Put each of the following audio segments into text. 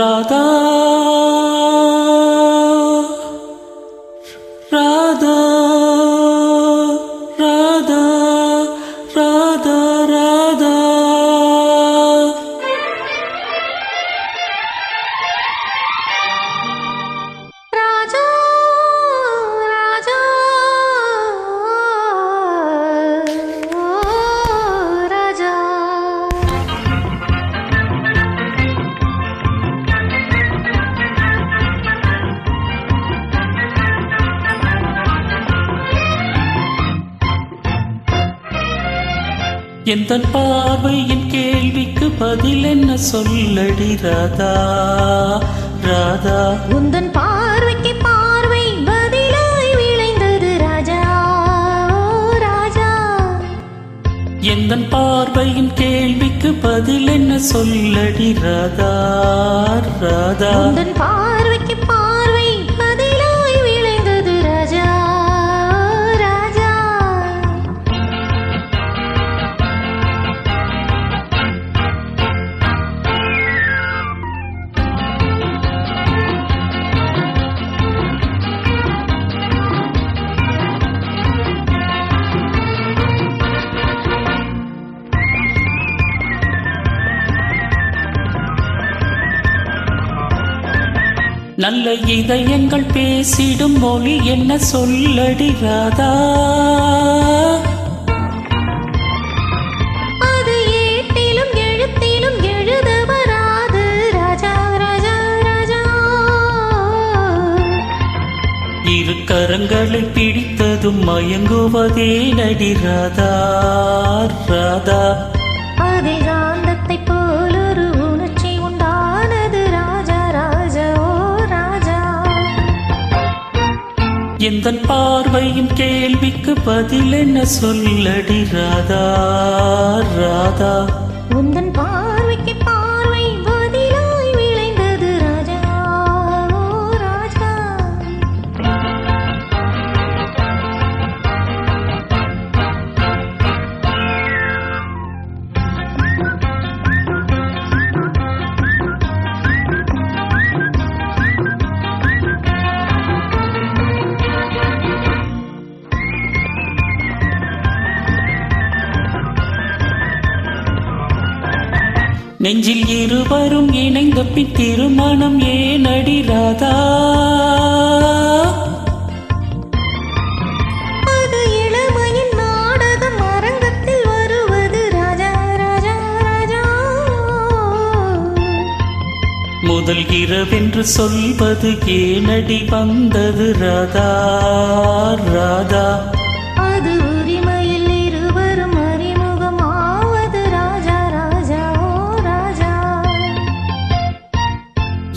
ராதா ராதா ராதா ராதா ராதா ராஜா ராஜா ராஜா எந்தன் பார்வையின் கேள்விக்கு பதில் என்ன சொல்லடி ராதா ராதா உந்தன் பார்வைக்கு பார்வை பதிலாய் விளைந்தது ராஜா ராஜா எந்தன் பார்வையின் கேள்விக்கு பதில் என்ன சொல்லடி ராதா ராதா உந்தன் பார்வைக்கு பார்வை பதிலாய் விளைந்தது ராஜா ராஜா நல்ல இதயங்கள் பேசிடும் மொழி என்ன சொல்லடி ராதா அது ஏட்டிலும் எழுத்திலும் எழுத வராது ராஜா ராஜா ராஜா இரு கரங்களை பிடித்ததும் மயங்குவதே நடி ராதா ராதா அதே காந்தத்தை போல் ஒரு உணர்ச்சி உண்டானது ராஜா ராஜா ஓ ராஜா எந்தன் பார்வையின் கேள்விக்கு பதில் என்ன சொல்லடி ராதா ராதா உந்தன் பார்வைக்கு பார்வை பதிலாய் விளைந்தது ராஜா ஓ ராஜா நெஞ்சில் இருவரும் இணைந்த பின் திருமணம் ஏனடி ராதா அது இளமையின் நாடகம் அரங்கத்தில் வருவது ராஜா ராஜா ராஜா முதல் இரவென்று சொல்வது ஏனடி வந்தது ராதா ராதா அது உரிமையில் இருவரும் அறிமுகமாவது ராஜா ராஜா ஓ ராஜா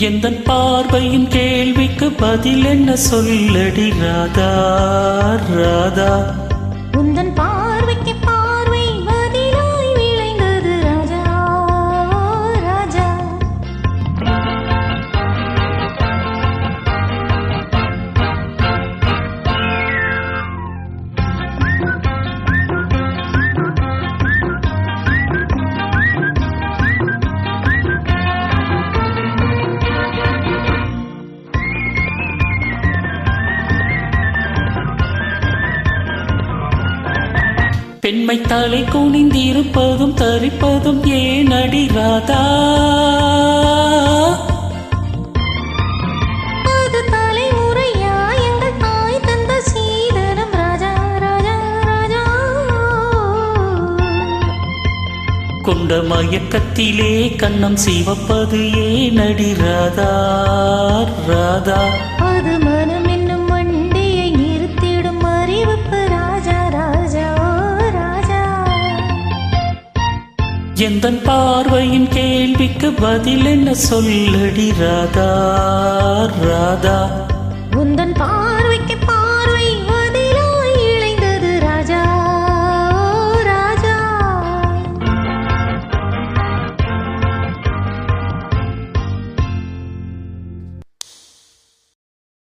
எந்தன் பார்வையின் கேள்விக்கு பதில் என்ன சொல்லடி ராதா ராதா உந்தன் பார்வைக்கு பார்வை பதிலாய் விளைந்தது ராஜா ஓ ராஜா பெண்மை தலை குனிந்திருப்பதும் தரிப்பதும் ஏனடி ராதா அது தலைமுறையா எங்கள் தாய் தந்த சீதனம் ராஜா ராஜா ராஜா கொண்ட மயக்கத்திலே கண்ணம் சிவப்பது ஏனடி ராதா ராதா அது மனம் என்னும் வண்டியை நிறுத்திடும் அறிவிப்பு ராஜா ராஜா ஓ ராஜா எந்தன் பார்வையின் கேள்விக்கு பதில் என்ன சொல்லடி ராதா ராதா